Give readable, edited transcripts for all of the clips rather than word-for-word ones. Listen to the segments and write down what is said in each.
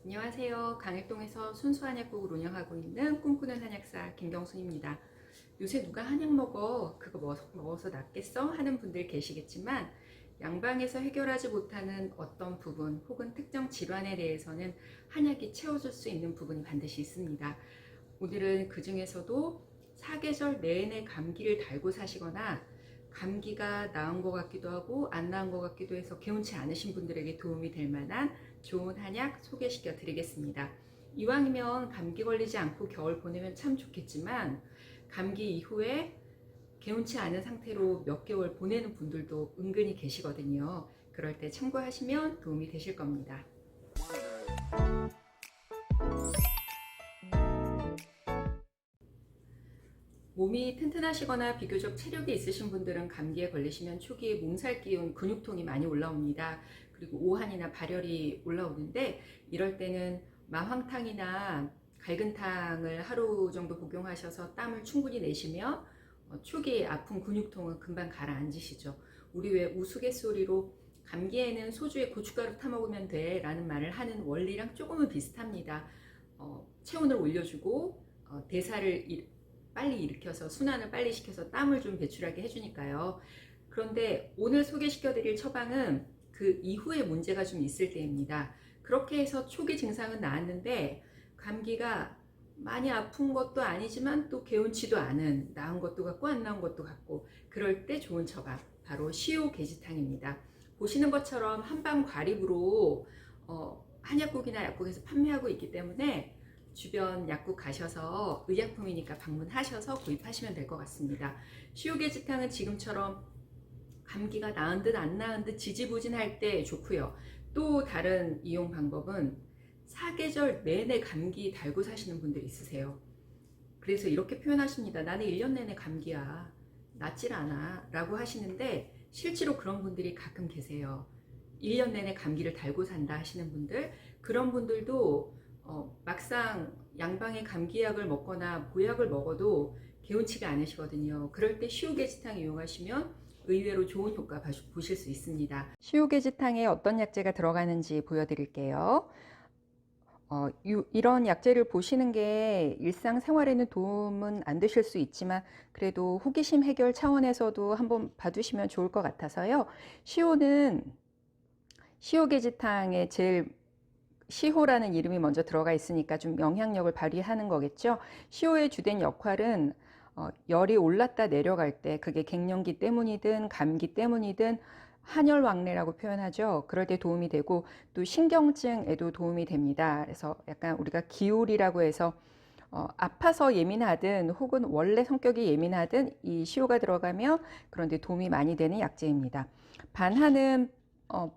안녕하세요. 강일동에서 순수한 약국을 운영하고 있는 꿈꾸는 한약사 김경순입니다. 요새 누가 한약 먹어? 그거 먹어서 낫겠어? 하는 분들 계시겠지만 양방에서 해결하지 못하는 어떤 부분 혹은 특정 질환에 대해서는 한약이 채워줄 수 있는 부분이 반드시 있습니다. 오늘은 그 중에서도 사계절 내내 감기를 달고 사시거나 감기가 나은 것 같기도 하고 안 나은 것 같기도 해서 개운치 않으신 분들에게 도움이 될 만한 좋은 한약 소개시켜 드리겠습니다. 이왕이면 감기 걸리지 않고 겨울 보내면 참 좋겠지만 감기 이후에 개운치 않은 상태로 몇 개월 보내는 분들도 은근히 계시거든요. 그럴 때 참고하시면 도움이 되실 겁니다. 몸이 튼튼하시거나 비교적 체력이 있으신 분들은 감기에 걸리시면 초기에 몸살 기운, 근육통이 많이 올라옵니다. 그리고 오한이나 발열이 올라오는데 이럴 때는 마황탕이나 갈근탕을 하루 정도 복용하셔서 땀을 충분히 내시면 초기에 아픈 근육통은 금방 가라앉으시죠. 우리 왜 우스갯소리로 감기에는 소주에 고춧가루 타먹으면 돼 라는 말을 하는 원리랑 조금은 비슷합니다. 체온을 올려주고 대사를 빨리 일으켜서 순환을 빨리 시켜서 땀을 좀 배출하게 해주니까요. 그런데 오늘 소개시켜 드릴 처방은 그 이후에 문제가 좀 있을 때입니다. 그렇게 해서 초기 증상은 나았는데 감기가 많이 아픈 것도 아니지만 또 개운치도 않은, 나은 것도 같고 안 나은 것도 같고, 그럴 때 좋은 처방 바로 시효계지탕입니다. 보시는 것처럼 한방 과립으로 한약국이나 약국에서 판매하고 있기 때문에 주변 약국 가셔서 의약품이니까 방문하셔서 구입하시면 될 것 같습니다. 시효계지탕은 지금처럼 감기가 나은 듯 안 나은 듯 지지부진할 때 좋고요. 또 다른 이용 방법은 사계절 내내 감기 달고 사시는 분들 있으세요. 그래서 이렇게 표현하십니다. 나는 1년 내내 감기야. 낫질 않아. 라고 하시는데 실제로 그런 분들이 가끔 계세요. 1년 내내 감기를 달고 산다 하시는 분들, 그런 분들도 막상 양방의 감기약을 먹거나 보약을 먹어도 개운치가 않으시거든요. 그럴 때 시효계지탕 이용하시면 의외로 좋은 효과 보실 수 있습니다. 시효계지탕에 어떤 약재가 들어가는지 보여드릴게요. 이런 약재를 보시는 게 일상생활에는 도움은 안 되실 수 있지만 그래도 호기심 해결 차원에서도 한번 봐두시면 좋을 것 같아서요. 시효계지탕에 제일 시호라는 이름이 먼저 들어가 있으니까 좀 영향력을 발휘하는 거겠죠. 시호의 주된 역할은 열이 올랐다 내려갈 때, 그게 갱년기 때문이든 감기 때문이든 한열왕래라고 표현하죠. 그럴 때 도움이 되고 또 신경증에도 도움이 됩니다. 그래서 약간 우리가 기울이라고 해서 아파서 예민하든 혹은 원래 성격이 예민하든 이 시호가 들어가면 그런 데 도움이 많이 되는 약재입니다. 반하는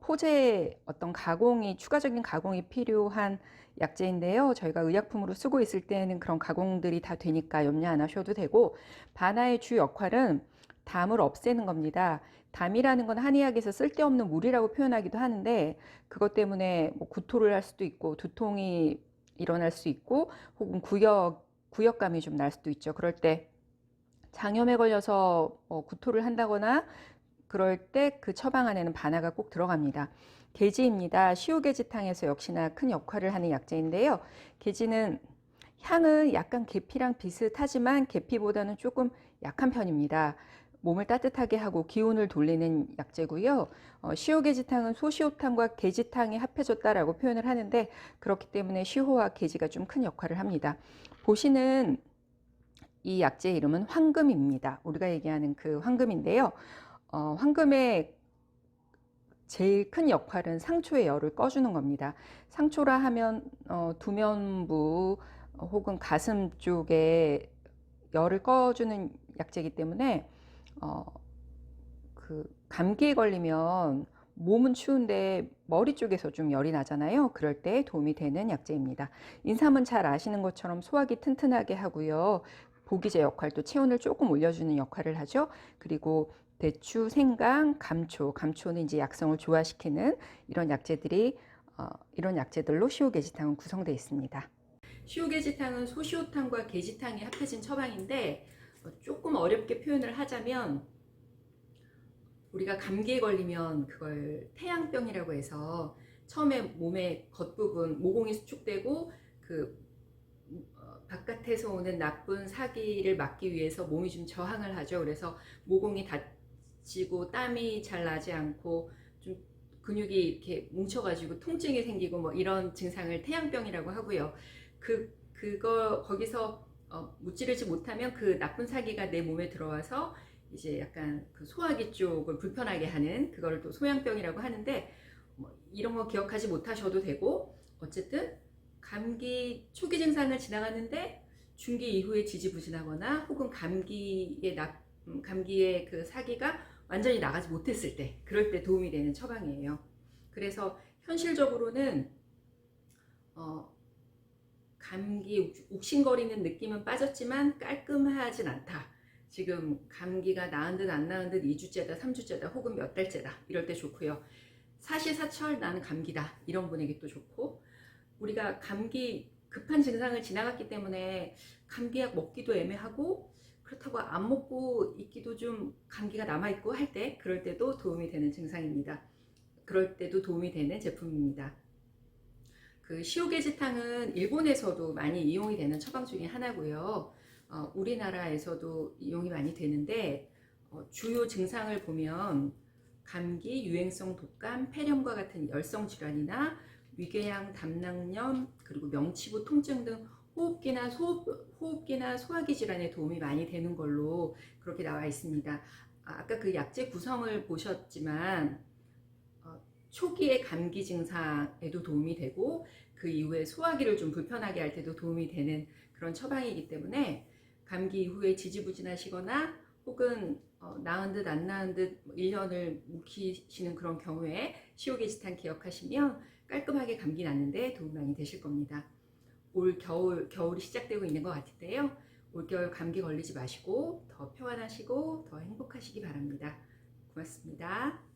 포제의 어떤 가공이, 추가적인 가공이 필요한 약재인데요. 저희가 의약품으로 쓰고 있을 때는 그런 가공들이 다 되니까 염려 안 하셔도 되고, 반하의 주 역할은 담을 없애는 겁니다. 담이라는 건 한의학에서 쓸데없는 물이라고 표현하기도 하는데 그것 때문에 뭐 구토를 할 수도 있고 두통이 일어날 수 있고 혹은 구역감이 좀 날 수도 있죠. 그럴 때 장염에 걸려서 구토를 한다거나 그럴 때 그 처방 안에는 반하가 꼭 들어갑니다. 계지입니다. 시효계지탕에서 역시나 큰 역할을 하는 약재인데요. 계지는 향은 약간 계피랑 비슷하지만 계피보다는 조금 약한 편입니다. 몸을 따뜻하게 하고 기운을 돌리는 약재고요. 시효계지탕은 소시효탕과 계지탕이 합해졌다라고 표현을 하는데 그렇기 때문에 시효와 계지가 좀 큰 역할을 합니다. 보시는 이 약재의 이름은 황금입니다. 우리가 얘기하는 그 황금인데요. 황금의 제일 큰 역할은 상초의 열을 꺼주는 겁니다. 상초라 하면 두면부 혹은 가슴 쪽에 열을 꺼주는 약재이기 때문에 그 감기에 걸리면 몸은 추운데 머리 쪽에서 좀 열이 나잖아요. 그럴 때 도움이 되는 약재입니다. 인삼은 잘 아시는 것처럼 소화기 튼튼하게 하고요. 보기제 역할도 체온을 조금 올려주는 역할을 하죠. 그리고 대추, 생강, 감초, 감초는 이제 약성을 조화시키는 이런 약재들이 이런 약재들로 시효계지탕은 구성되어 있습니다. 시효계지탕은 소시효탕과 계지탕이 합해진 처방인데 조금 어렵게 표현을 하자면 우리가 감기에 걸리면 그걸 태양병이라고 해서 처음에 몸의 겉부분 모공이 수축되고 그 바깥에서 오는 나쁜 사기를 막기 위해서 몸이 좀 저항을 하죠. 그래서 모공이 다치고 땀이 잘 나지 않고 좀 근육이 이렇게 뭉쳐가지고 통증이 생기고 뭐 이런 증상을 태양병이라고 하고요. 거기서 무찌르지 못하면 그 나쁜 사기가 내 몸에 들어와서 이제 약간 그 소화기 쪽을 불편하게 하는 그거를 또 소양병이라고 하는데, 뭐 이런 거 기억하지 못하셔도 되고, 어쨌든 감기 초기 증상을 지나갔는데 중기 이후에 지지부진하거나 혹은 감기의 그 사기가 완전히 나가지 못했을 때, 그럴 때 도움이 되는 처방이에요. 그래서 현실적으로는 감기 욱신거리는 느낌은 빠졌지만 깔끔하진 않다. 지금 감기가 나은 듯 안 나은 듯 2주째다 3주째다 혹은 몇 달째다 이럴 때 좋고요. 사시사철 나는 감기다 이런 분에게 또 좋고, 우리가 감기 급한 증상을 지나갔기 때문에 감기약 먹기도 애매하고 그렇다고 안 먹고 있기도 좀 감기가 남아있고 할 때, 그럴 때도 도움이 되는 증상입니다. 그럴 때도 도움이 되는 제품입니다. 그 시오게지탕은 일본에서도 많이 이용이 되는 처방 중에 하나고요. 우리나라에서도 이용이 많이 되는데, 주요 증상을 보면 감기, 유행성 독감, 폐렴과 같은 열성 질환이나 위궤양, 담낭염, 그리고 명치부 통증 등 호흡기나 소화기 질환에 도움이 많이 되는 걸로 그렇게 나와 있습니다. 아까 그 약재 구성을 보셨지만 초기의 감기 증상에도 도움이 되고 그 이후에 소화기를 좀 불편하게 할 때도 도움이 되는 그런 처방이기 때문에, 감기 이후에 지지부진하시거나 혹은 나은 듯 안 나은 듯 1년을 묵히시는 그런 경우에 시오게지탄 기억하시면 깔끔하게 감기 낫는데 도움 많이 되실 겁니다. 겨울이 시작되고 있는 것 같은데요. 올겨울 감기 걸리지 마시고 더 평안하시고 더 행복하시기 바랍니다. 고맙습니다.